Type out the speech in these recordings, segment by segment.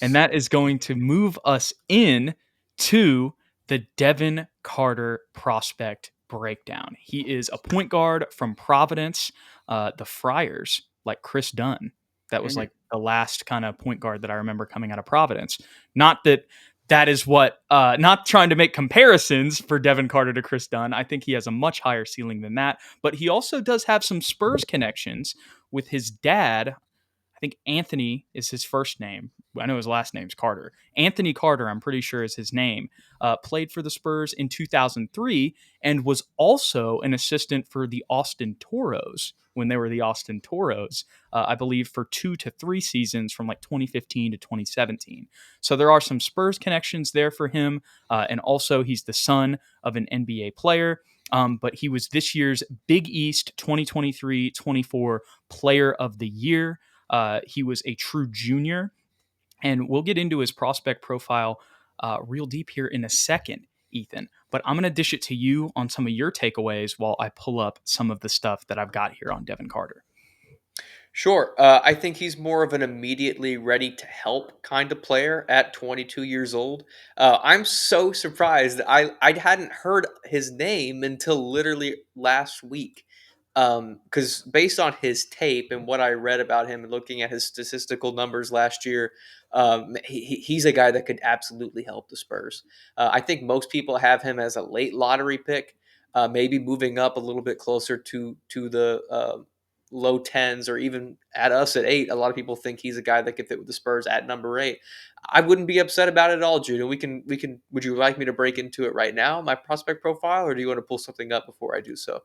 And that is going to move us in to the Devin Carter prospect breakdown. He is a point guard from Providence, the Friars, like Chris Dunn. That was like the last kind of point guard that I remember coming out of Providence. Not that that is what, not trying to make comparisons for Devin Carter to Chris Dunn. I think he has a much higher ceiling than that. But he also does have some Spurs connections with his dad. I think Anthony is his first name. I know his last name's Carter. Anthony Carter, I'm pretty sure is his name. Played for the Spurs in 2003 and was also an assistant for the Austin Toros when they were the Austin Toros, I believe, for 2 to 3 seasons from like 2015 to 2017. So there are some Spurs connections there for him. And also, he's the son of an NBA player. But he was this year's Big East 2023-24 Player of the Year. He was a true junior, and we'll get into his prospect profile real deep here in a second, Ethan. But I'm going to dish it to you on some of your takeaways while I pull up some of the stuff that I've got here on Devin Carter. Sure. I think he's more of an immediately ready to help kind of player at 22 years old. I'm so surprised that I hadn't heard his name until literally last week. Because based on his tape and what I read about him and looking at his statistical numbers last year, he's a guy that could absolutely help the Spurs. I think most people have him as a late lottery pick, maybe moving up a little bit closer to the low tens or even at us at 8. A lot of people think he's a guy that could fit with the Spurs at number 8. I wouldn't be upset about it at all, Jude. And we can. Would you like me to break into it right now, my prospect profile, or do you want to pull something up before I do so?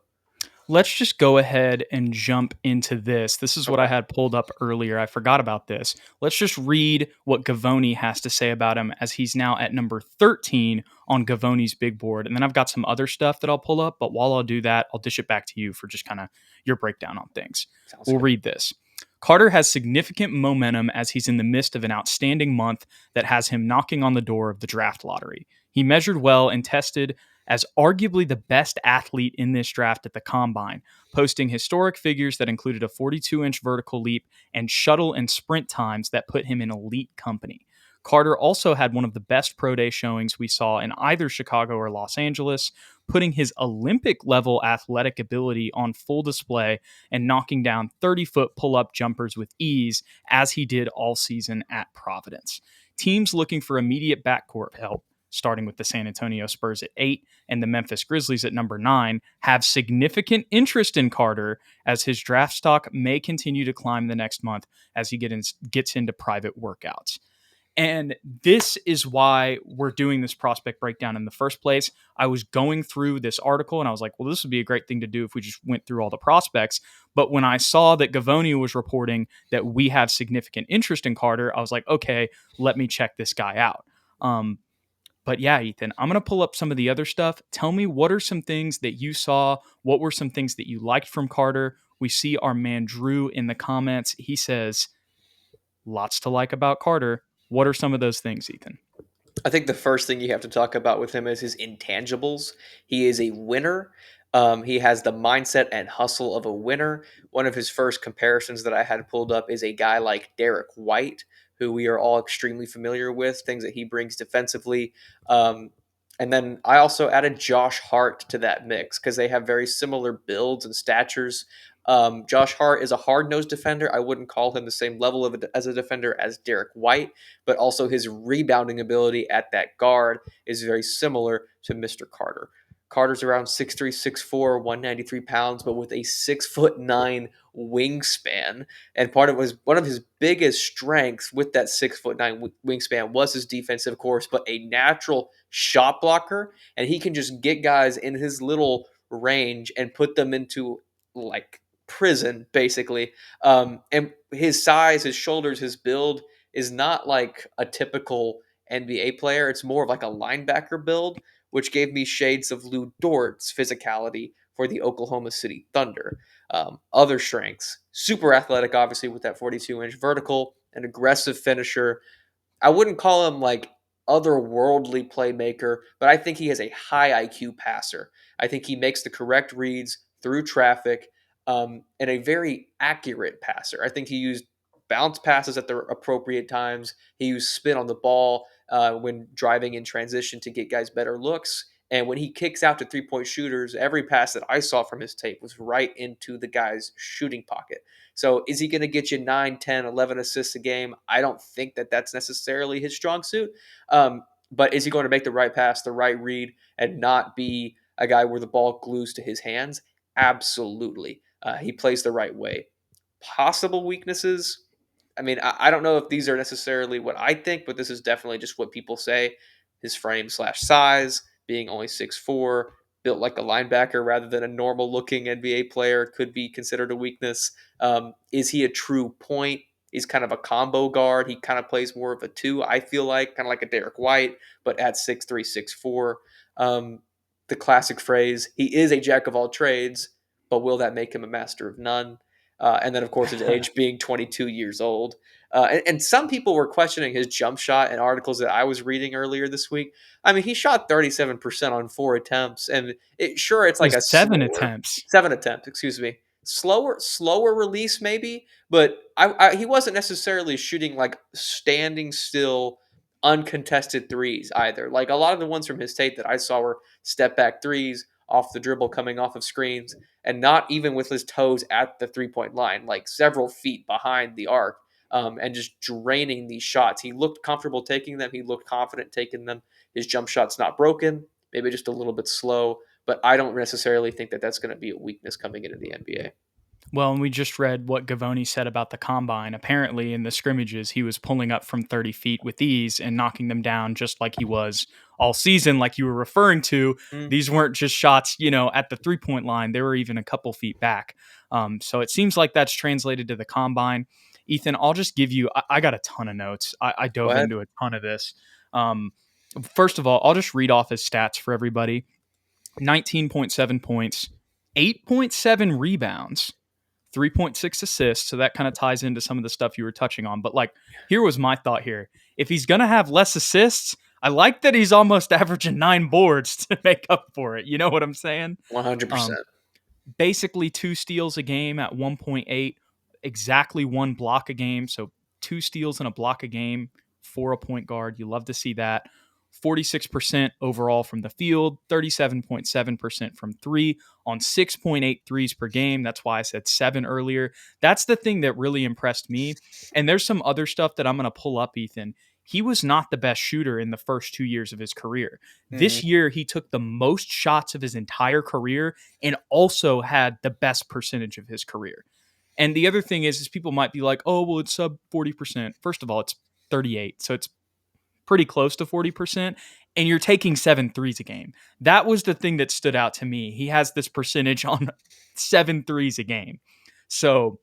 Let's just go ahead and jump into this. This is what I Okay. had pulled up earlier. I forgot about this. Let's just read what Gavoni has to say about him as he's now at number 13 on Gavoni's big board. And then I've got some other stuff that I'll pull up. But while I'll do that, I'll dish it back to you for just kind of your breakdown on things. Sounds We'll good. read this. Carter has significant momentum as he's in the midst of an outstanding month that has him knocking on the door of the draft lottery. He measured well and tested as arguably the best athlete in this draft at the combine, posting historic figures that included a 42-inch vertical leap and shuttle and sprint times that put him in elite company. Carter also had one of the best pro day showings we saw in either Chicago or Los Angeles, putting his Olympic level athletic ability on full display and knocking down 30-foot pull up jumpers with ease, as he did all season at Providence. Teams looking for immediate backcourt help, starting with the San Antonio Spurs at 8 and the Memphis Grizzlies at number 9, have significant interest in Carter, as his draft stock may continue to climb the next month as he gets into private workouts. And this is why we're doing this prospect breakdown in the first place. I was going through this article and I was like, well, this would be a great thing to do if we just went through all the prospects. But when I saw that Gavoni was reporting that we have significant interest in Carter, I was like, okay, let me check this guy out. But yeah, Ethan, I'm going to pull up some of the other stuff. Tell me, what are some things that you saw? What were some things that you liked from Carter? We see our man Drew in the comments. He says, lots to like about Carter. What are some of those things, Ethan? I think the first thing you have to talk about with him is his intangibles. He is a winner. He has the mindset and hustle of a winner. One of his first comparisons that I had pulled up is a guy like Derek White, who we are all extremely familiar with, things that he brings defensively. Um, and then I also added Josh Hart to that mix because they have very similar builds and statures. Josh Hart is a hard nosed defender. I wouldn't call him the same level as a defender as Derek White, but also his rebounding ability at that guard is very similar to Mr. Carter. Carter's around 6'3", 6'4", 193 pounds, but with a 6'9" wingspan. And part of was one of his biggest strengths with that 6'9" wingspan was his defense, of course, but a natural shot blocker. And he can just get guys in his little range and put them into like prison, basically. And his size, his shoulders, his build is not like a typical NBA player. It's more of like a linebacker build, which gave me shades of Lou Dort's physicality for the Oklahoma City Thunder. Other strengths, super athletic, obviously, with that 42-inch vertical, an aggressive finisher. I wouldn't call him like otherworldly playmaker, but I think he has a high IQ passer. I think he makes the correct reads through traffic, and a very accurate passer. I think he used bounce passes at the appropriate times. He used spin on the ball when driving in transition to get guys better looks. And when he kicks out to 3-point shooters, every pass that I saw from his tape was right into the guy's shooting pocket. So is he going to get you 9, 10, 11 assists a game? I don't think that that's necessarily his strong suit. But is he going to make the right pass, the right read, and not be a guy where the ball glues to his hands? Absolutely. He plays the right way. Possible weaknesses. I mean, I don't know if these are necessarily what I think, but this is definitely just what people say. His frame slash size, being only 6'4", built like a linebacker rather than a normal looking NBA player, could be considered a weakness. Is he a true point? He's kind of a combo guard. He kind of plays more of a two, I feel like, kind of like a Derek White, but at 6'3", 6'4". The classic phrase, he is a jack of all trades, but will that make him a master of none? And then, of course, his age being 22 years old. And some people were questioning his jump shot in articles that I was reading earlier this week. I mean, he shot 37% on 4 attempts, and it's It like was a 7 attempts. 7 attempts, excuse me, slower release maybe, but he wasn't necessarily shooting like standing still, uncontested threes either. Like a lot of the ones from his tape that I saw were step back threes off the dribble, coming off of screens, and not even with his toes at the 3-point line, like several feet behind the arc, and just draining these shots. He looked comfortable taking them. He looked confident taking them. His jump shot's not broken, maybe just a little bit slow, but I don't necessarily think that that's going to be a weakness coming into the NBA. Well, and we just read what Gavoni said about the combine. Apparently, in the scrimmages, he was pulling up from 30 feet with ease and knocking them down just like he was all season, like you were referring to. Mm, These weren't just shots, at the 3-point line. They were even a couple feet back. So it seems like that's translated to the combine. Ethan, I'll just give you, I got a ton of notes. I go dove ahead. into a ton of this. First of all, I'll just read off his stats for everybody. 19.7 points, 8.7 rebounds, 3.6 assists. So that kind of ties into some of the stuff you were touching on. But here was my thought here. If he's going to have less assists, I like that he's almost averaging 9 boards to make up for it. You know what I'm saying? Um, 100%. Basically 2 steals a game at 1.8, exactly 1 block a game. So 2 steals and a block a game for a point guard. You love to see that. 46% overall from the field, 37.7% from three on 6.8 threes per game. That's why I said 7 earlier. That's the thing that really impressed me. And there's some other stuff that I'm going to pull up, Ethan. He was not the best shooter in the first 2 years of his career. Mm, This year, he took the most shots of his entire career and also had the best percentage of his career. And the other thing is people might be like, oh, well, it's sub 40%. First of all, it's 38. So it's pretty close to 40%. And you're taking 7 threes a game. That was the thing that stood out to me. He has this percentage on 7 threes a game. So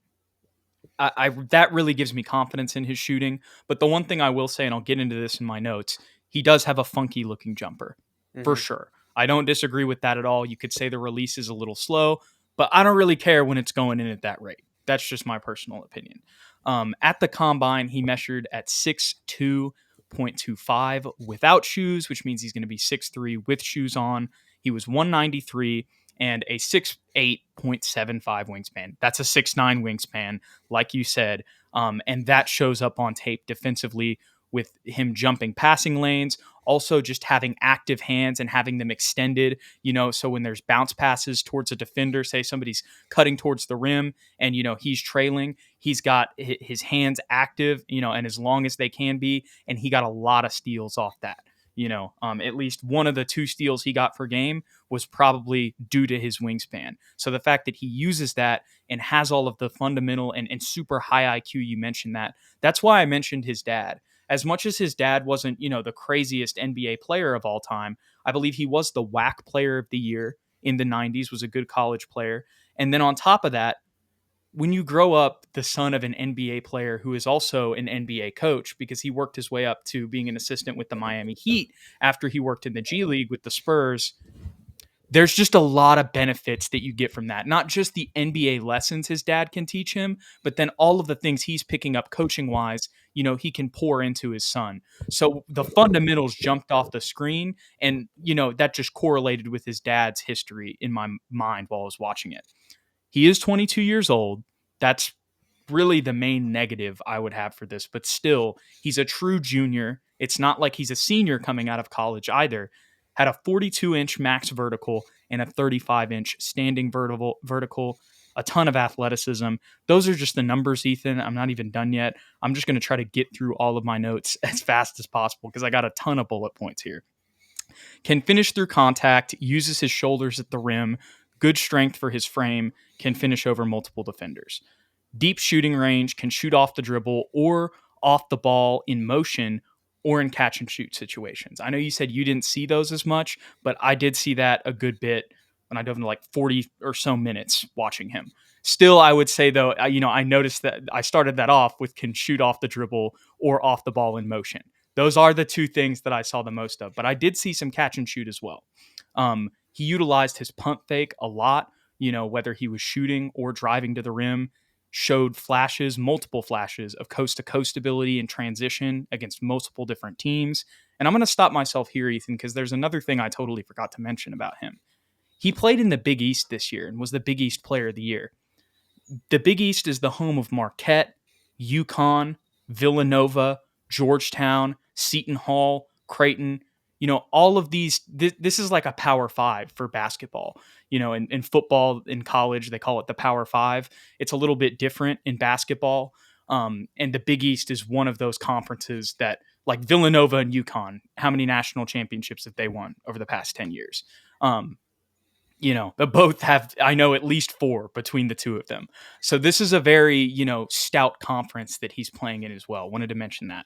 I that really gives me confidence in his shooting. But the one thing I will say, and I'll get into this in my notes, he does have a funky looking jumper for hmm sure. I don't disagree with that at all. You could say the release is a little slow, but I don't really care when it's going in at that rate. That's just my personal opinion. At the combine, he measured at 6'2.25 without shoes, which means he's going to be 6'3 with shoes on. He was 193 and a 6'8.75 wingspan. That's a 6'9 wingspan, like you said. And that shows up on tape defensively with him jumping passing lanes, also just having active hands and having them extended, so when there's bounce passes towards a defender, say somebody's cutting towards the rim and, he's trailing, he's got his hands active, and as long as they can be, and he got a lot of steals off that. At least one of the 2 steals he got per game was probably due to his wingspan. So the fact that he uses that and has all of the fundamental and super high IQ, you mentioned that. That's why I mentioned his dad. As much as his dad wasn't, the craziest NBA player of all time, I believe he was the WAC player of the year in the 90s, was a good college player. And then on top of that, when you grow up the son of an NBA player who is also an NBA coach, because he worked his way up to being an assistant with the Miami Heat after he worked in the G League with the Spurs, there's just a lot of benefits that you get from that. Not just the NBA lessons his dad can teach him, but then all of the things he's picking up coaching wise, he can pour into his son. So the fundamentals jumped off the screen, and, that just correlated with his dad's history in my mind while I was watching it. He is 22 years old. That's really the main negative I would have for this, but still, he's a true junior. It's not like he's a senior coming out of college either. Had a 42-inch max vertical and a 35-inch standing vertical, a ton of athleticism. Those are just the numbers, Ethan. I'm not even done yet. I'm just going to try to get through all of my notes as fast as possible because I got a ton of bullet points here. Can finish through contact, uses his shoulders at the rim, good strength for his frame, can finish over multiple defenders. Deep shooting range, can shoot off the dribble or off the ball in motion or in catch and shoot situations. I know you said you didn't see those as much, but I did see that a good bit when I dove into like 40 or so minutes watching him. Still, I would say though, I noticed that I started that off with can shoot off the dribble or off the ball in motion. Those are the two things that I saw the most of, but I did see some catch and shoot as well. He utilized his pump fake a lot, whether he was shooting or driving to the rim, showed flashes, multiple flashes of coast to coast ability and transition against multiple different teams. And I'm going to stop myself here, Ethan, because there's another thing I totally forgot to mention about him. He played in the Big East this year and was the Big East Player of the Year. The Big East is the home of Marquette, UConn, Villanova, Georgetown, Seton Hall, Creighton. All of these, this is like a Power Five for basketball. In football, in college, they call it the Power Five. It's a little bit different in basketball. And the Big East is one of those conferences that, like Villanova and UConn, how many national championships have they won over the past 10 years? They both have, I know, at least 4 between the two of them. So this is a very, stout conference that he's playing in as well. Wanted to mention that.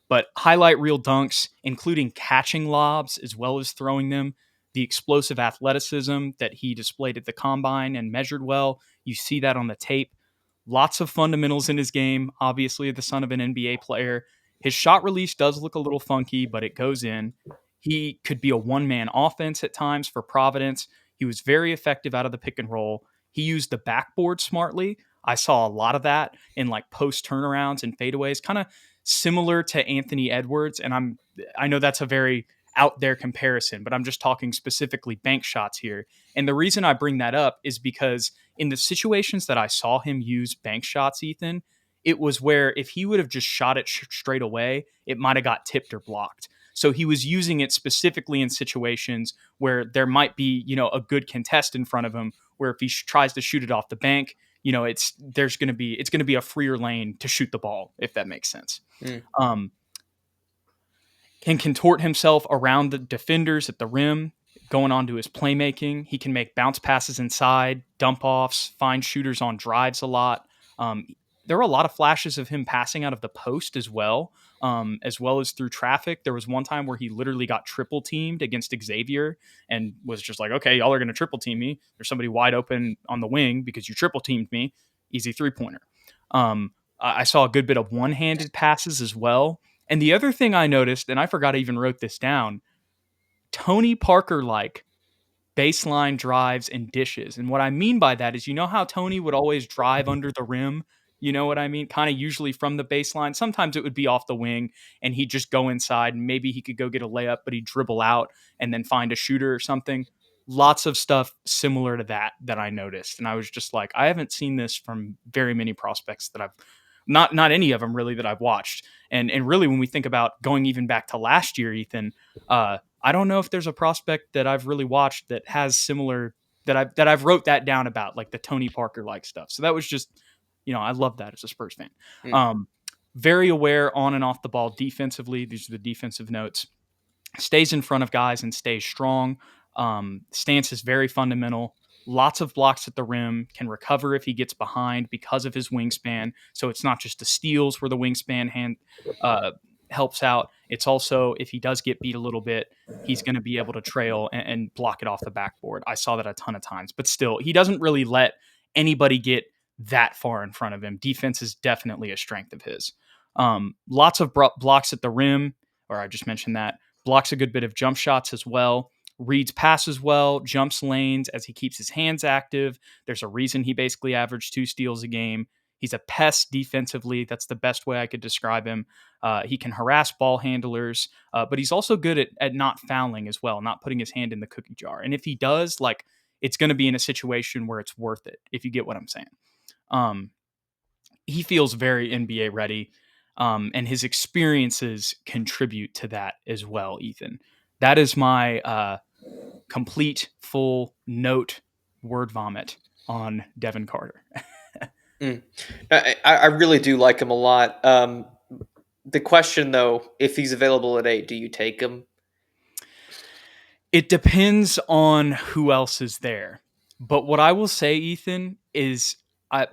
But highlight reel dunks, including catching lobs as well as throwing them, the explosive athleticism that he displayed at the combine and measured well. You see that on the tape. Lots of fundamentals in his game. Obviously, the son of an NBA player. His shot release does look a little funky, but it goes in. He could be a one-man offense at times for Providence. He was very effective out of the pick and roll. He used the backboard smartly. I saw a lot of that in like post turnarounds and fadeaways, kind of similar to Anthony Edwards. And I know that's a very out there comparison, but I'm just talking specifically bank shots here. And the reason I bring that up is because in the situations that I saw him use bank shots, Ethan, it was where if he would have just shot it straight away, it might have got tipped or blocked. So he was using it specifically in situations where there might be, a good contest in front of him, where if he tries to shoot it off the bank, it's going to be a freer lane to shoot the ball, if that makes sense. Mm. Can contort himself around the defenders at the rim, going on to his playmaking. He can make bounce passes inside, dump offs, find shooters on drives a lot. There were a lot of flashes of him passing out of the post as well as through traffic. There was one time where he literally got triple teamed against Xavier and was just like, okay, y'all are going to triple team me. There's somebody wide open on the wing because you triple teamed me. Easy 3-pointer. I saw a good bit of one-handed passes as well. And the other thing I noticed, and I forgot I even wrote this down, Tony Parker like baseline drives and dishes. And what I mean by that is, how Tony would always drive under the rim? You know what I mean? Kind of usually from the baseline. Sometimes it would be off the wing and he'd just go inside and maybe he could go get a layup, but he'd dribble out and then find a shooter or something. Lots of stuff similar to that I noticed. And I was just like, I haven't seen this from very many prospects that I've not any of them really that I've watched. And really when we think about going even back to last year, Ethan, I don't know if there's a prospect that I've really watched that has similar that I've wrote that down about, like the Tony Parker like stuff. So that was just, I love that as a Spurs fan. Mm. Very aware on and off the ball defensively. These are the defensive notes. Stays in front of guys and stays strong. Stance is very fundamental. Lots of blocks at the rim, can recover if he gets behind because of his wingspan. So it's not just the steals where the wingspan helps out. It's also if he does get beat a little bit, he's going to be able to trail and block it off the backboard. I saw that a ton of times, but still, he doesn't really let anybody get that far in front of him. Defense is definitely a strength of his. Lots of blocks at the rim, or I just mentioned that. Blocks a good bit of jump shots as well. Reads passes well, jumps lanes as he keeps his hands active. There's a reason he basically averaged 2 steals a game. He's a pest defensively. That's the best way I could describe him. He can harass ball handlers, but he's also good at not fouling as well, not putting his hand in the cookie jar. And if he does, it's going to be in a situation where it's worth it, if you get what I'm saying. he feels very NBA ready, and his experiences contribute to that as well. Ethan, that is my complete full note word vomit on Devin Carter. Mm. I really do like him a lot. The question, though, if he's available at 8, do you take him? It depends on who else is there. But what I will say, Ethan, is I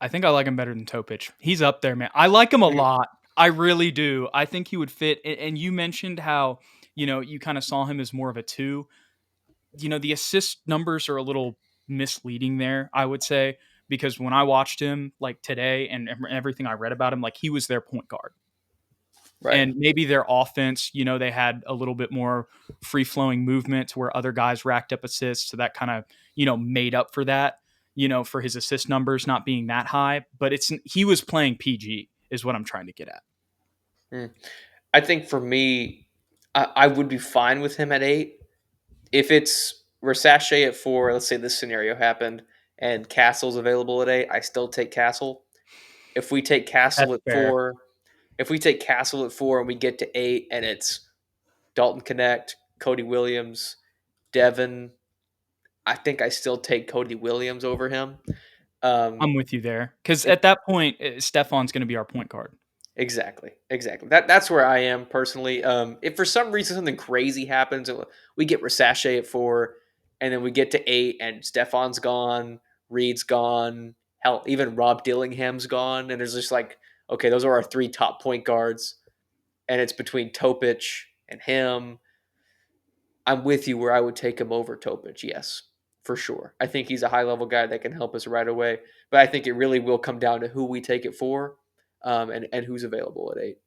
think I like him better than Topic. He's up there, man. I like him a Mhm. lot. I really do. I think he would fit. And you mentioned how, you kind of saw him as more of a two. The assist numbers are a little misleading there, I would say, because when I watched him like today and everything I read about him, like he was their point guard. Right. And maybe their offense, they had a little bit more free flowing movement where other guys racked up assists. So that kind of, made up for that, for his assist numbers not being that high. But he was playing PG, is what I'm trying to get at. Mm. I think for me, I would be fine with him at 8. If it's Versace at 4, let's say this scenario happened and Castle's available at 8, I still take Castle. If we take Castle That's at fair. 4, if we take Castle at 4 and we get to 8 and it's Dalton Connect, Cody Williams, Devin, I think I still take Cody Williams over him. Um, I'm with you there. Because if at that point, Stefan's going to be our point guard. Exactly, exactly. That's where I am personally. If for some reason something crazy happens, and we get Rasache at 4, and then we get to 8, and Stefan's gone, Reed's gone, hell, even Rob Dillingham's gone, and there's just like, okay, those are our 3 top point guards, and it's between Topic and him. I'm with you where I would take him over Topic, yes, for sure. I think he's a high level guy that can help us right away, but I think it really will come down to who we take it for, and who's available at 8.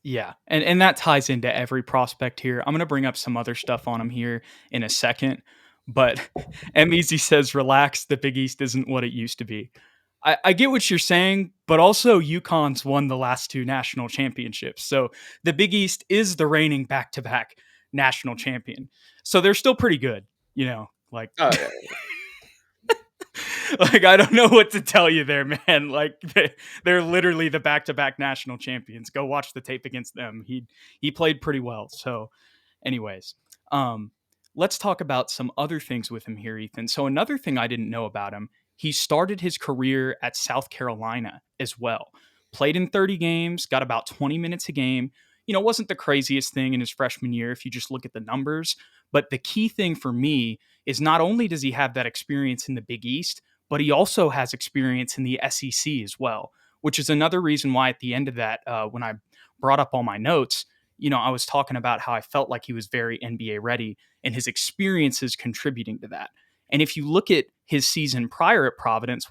Yeah, and that ties into every prospect here. I'm going to bring up some other stuff on him here in a second, but M Easy says, "Relax. The Big East isn't what it used to be." I get what you're saying, but also UConn's won the last 2 national championships, so the Big East is the reigning back-to-back national champion. So they're still pretty good, like. Oh yeah. Like I don't know what to tell you there, man. Like they're literally the back-to-back national champions. Go watch the tape against them. He played pretty well. So, anyways, um, let's talk about some other things with him here, Ethan. So another thing I didn't know about him, he started his career at South Carolina as well. Played in 30 games, got about 20 minutes a game. Wasn't the craziest thing in his freshman year if you just look at the numbers. But the key thing for me is not only does he have that experience in the Big East, but he also has experience in the SEC as well, which is another reason why at the end of that, when I brought up all my notes, I was talking about how I felt like he was very NBA ready and his experiences contributing to that. And if you look at his season prior at Providence,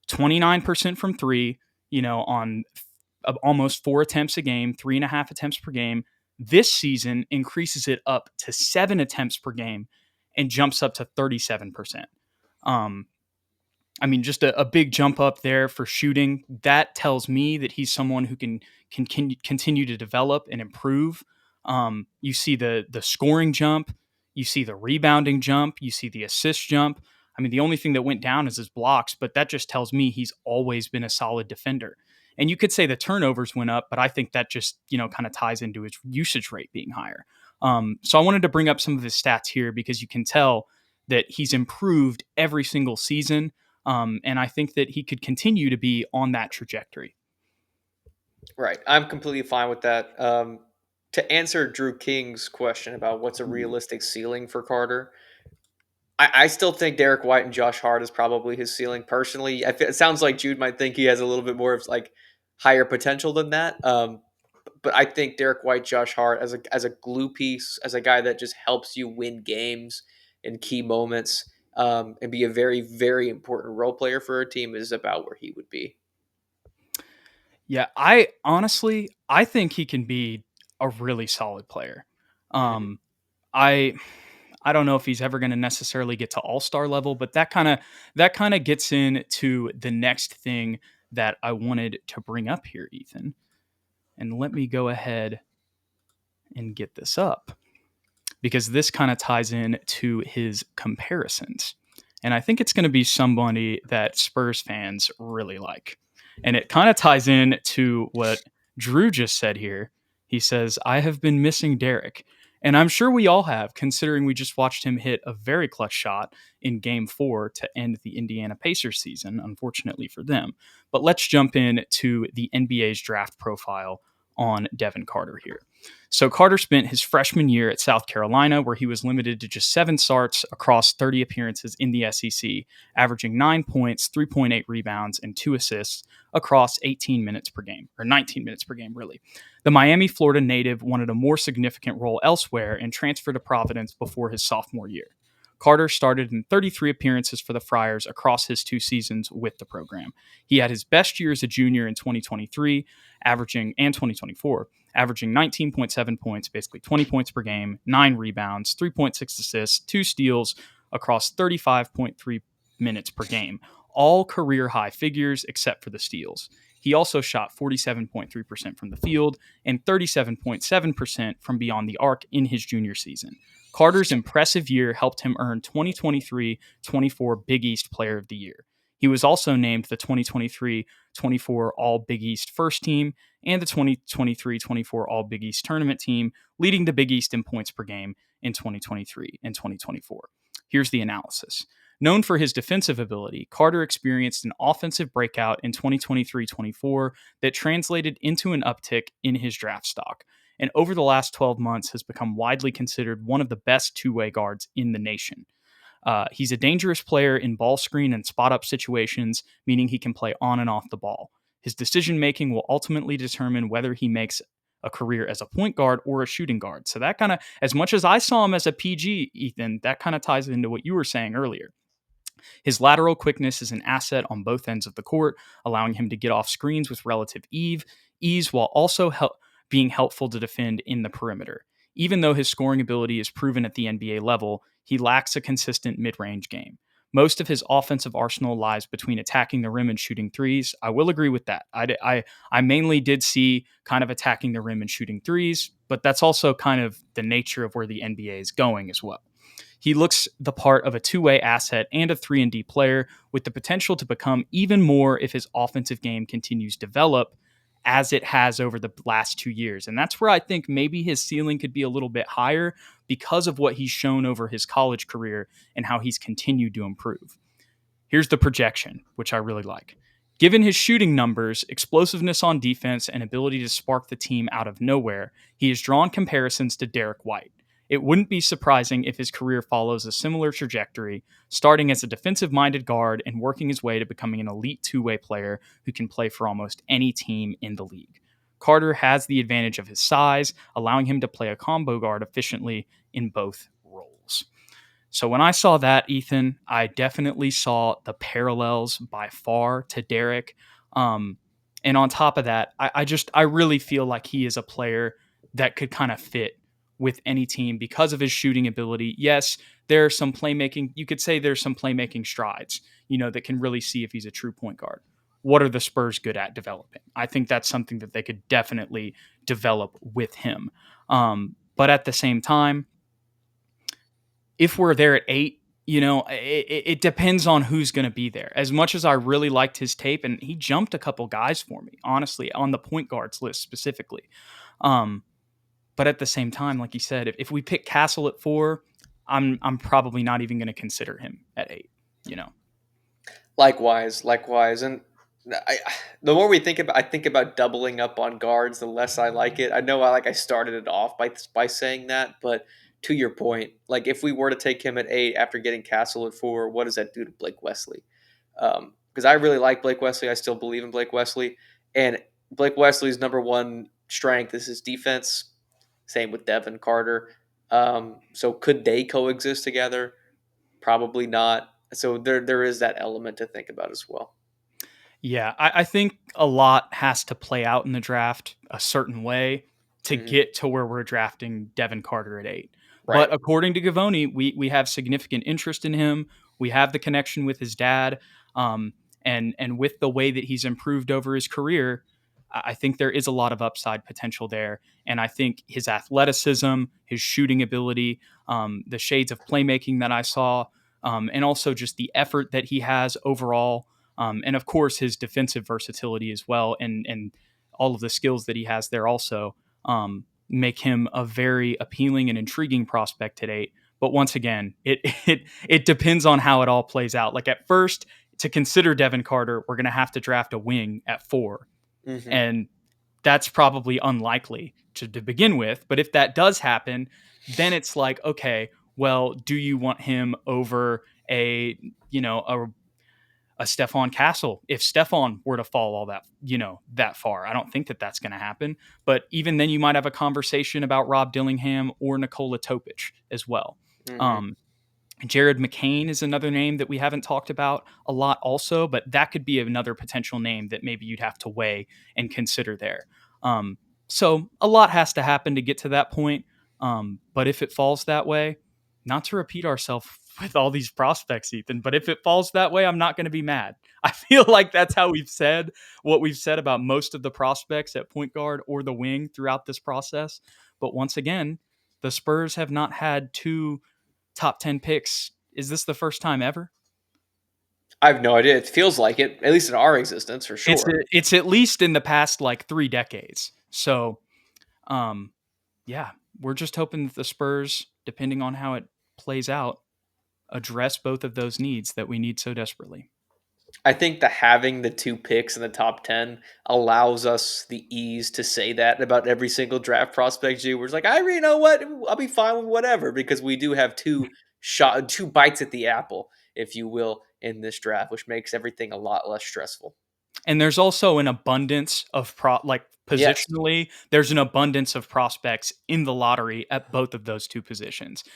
29% from three, on almost 4 attempts a game, 3.5 attempts per game. This season increases it up to 7 attempts per game and jumps up to 37%. Um, I mean, just a big jump up there for shooting. That tells me that he's someone who can continue to develop and improve. You see the scoring jump, you see the rebounding jump, you see the assist jump. I mean, the only thing that went down is his blocks, but that just tells me he's always been a solid defender. And you could say the turnovers went up, but I think that just kind of ties into his usage rate being higher. So I wanted to bring up some of his stats here because you can tell that he's improved every single season. And I think that he could continue to be on that trajectory. Right. I'm completely fine with that. To answer Drew King's question about what's a realistic ceiling for Carter, I still think Derek White and Josh Hart is probably his ceiling. Personally, it sounds like Jude might think he has a little bit more of like higher potential than that. But I think Derek White, Josh Hart as a glue piece, as a guy that just helps you win games in key moments, and be a very very important role player for a team is about where he would be. Yeah, I think he can be a really solid player. Mhm. Um, I I don't know if he's ever going to necessarily get to all-star level, but that kind of gets into the next thing that I wanted to bring up here, Ethan. And let me go ahead and get this up because this kind of ties in to his comparisons. And I think it's going to be somebody that Spurs fans really like. And it kind of ties in to what Drew just said here. He says, I have been missing Derek. And I'm sure we all have, considering we just watched him hit a very clutch shot in game 4 to end the Indiana Pacers season, unfortunately for them. But let's jump in to the NBA's draft profile on Devin Carter here. So Carter spent his freshman year at South Carolina, where he was limited to just 7 starts across 30 appearances in the SEC, averaging 9 points, 3.8 rebounds, and 2 assists across 18 minutes per game, or 19 minutes per game, really. The Miami, Florida native wanted a more significant role elsewhere and transferred to Providence before his sophomore year. Carter started in 33 appearances for the Friars across his 2 seasons with the program. He had his best year as a junior in 2023, and 2024, averaging 19.7 points, basically 20 points per game, 9 rebounds, 3.6 assists, 2 steals across 35.3 minutes per game, all career high figures except for the steals. He also shot 47.3% from the field and 37.7% from beyond the arc in his junior season. Carter's impressive year helped him earn 2023-24 Big East Player of the Year. He was also named the 2023-24 All Big East First Team and the 2023-24 All Big East Tournament Team, leading the Big East in points per game in 2023 and 2024. Here's the analysis. Known for his defensive ability, Carter experienced an offensive breakout in 2023-24 that translated into an uptick in his draft stock, and over the last 12 months has become widely considered one of the best two-way guards in the nation. He's a dangerous player in ball screen and spot-up situations, meaning he can play on and off the ball. His decision-making will ultimately determine whether he makes a career as a point guard or a shooting guard. So that kind of, as much as I saw him as a PG, Ethan, that kind of ties into what you were saying earlier. His lateral quickness is an asset on both ends of the court, allowing him to get off screens with relative ease while also being helpful to defend in the perimeter. Even though his scoring ability is proven at the NBA level, he lacks a consistent mid-range game. Most of his offensive arsenal lies between attacking the rim and shooting threes. I will agree with that. I mainly did see kind of attacking the rim and shooting threes, but that's also kind of the nature of where the NBA is going as well. He looks the part of a two-way asset and a 3-and-D player with the potential to become even more if his offensive game continues to develop as it has over the last 2 years. And that's where I think maybe his ceiling could be a little bit higher because of what he's shown over his college career and how he's continued to improve. Here's the projection, which I really like. Given his shooting numbers, explosiveness on defense, and ability to spark the team out of nowhere, he has drawn comparisons to Derek White. It wouldn't be surprising if his career follows a similar trajectory, starting as a defensive-minded guard and working his way to becoming an elite two-way player who can play for almost any team in the league. Carter has the advantage of his size, allowing him to play a combo guard efficiently in both roles. So when I saw that, Ethan, I definitely saw the parallels by far to Derek. And on top of that, I really feel like he is a player that could kind of fit with any team because of his shooting ability. Yes, there's some playmaking. You could say there's some playmaking strides, that can really see if he's a true point guard. What are the Spurs good at developing? I think that's something that they could definitely develop with him. But at the same time, if we're there at 8, it depends on who's going to be there. As much as I really liked his tape, and he jumped a couple guys for me, honestly, on the point guards list specifically. But at the same time, like you said, if we pick Castle at 4, I'm probably not even going to consider him at 8. Likewise, and I, the more I think about doubling up on guards, the less I like it. I know I started it off by saying that, but to your point, like if we were to take him at 8 after getting Castle at 4, what does that do to Blake Wesley? Because I really like Blake Wesley, I still believe in Blake Wesley, and Blake Wesley's number one strength is his defense. Same with Devin Carter. So could they coexist together? Probably not. So there is that element to think about as well. Yeah, I think a lot has to play out in the draft a certain way to get to where we're drafting Devin Carter at 8. Right. But according to Gavoni, we have significant interest in him. We have the connection with his dad, and with the way that he's improved over his career, I think there is a lot of upside potential there. And I think his athleticism, his shooting ability, the shades of playmaking that I saw, and also just the effort that he has overall, and of course his defensive versatility as well, and all of the skills that he has there also make him a very appealing and intriguing prospect today. But once again, it depends on how it all plays out. Like at first, to consider Devin Carter, we're going to have to draft a wing at 4, Hmm. and that's probably unlikely to begin with. But if that does happen, then it's like, okay, well, do you want him over a you know a Stephon Castle if Stephon were to fall all that that far? I don't think that that's going to happen. But even then, you might have a conversation about Rob Dillingham or Nikola Topic as well. Hmm. Um, Jared McCain is another name that we haven't talked about a lot, also, but that could be another potential name that maybe you'd have to weigh and consider there. Um, so a lot has to happen to get to that point. But if it falls that way, not to repeat ourselves with all these prospects, Ethan, but if it falls that way, I'm not going to be mad. I feel like that's how we've said what we've said about most of the prospects at point guard or the wing throughout this process. But once again, the Spurs have not had two top 10 picks. Is this the first time ever? I have no idea. It feels like it, at least in our existence, for It's sure. it's at least in the past like 3 decades. So, um, yeah, we're just hoping that the Spurs, depending on how it plays out, address both of those needs that we need so desperately. I think the having the 2 picks in the top 10 allows us the ease to say that about every single draft prospect. G, we're just like, I really know what, I'll be fine with whatever because we do have 2 bites at the apple, if you will, in this draft, which makes everything a lot less stressful. And there's also an abundance of like Yes. positionally, there's an abundance of prospects in the lottery at both of those two positions.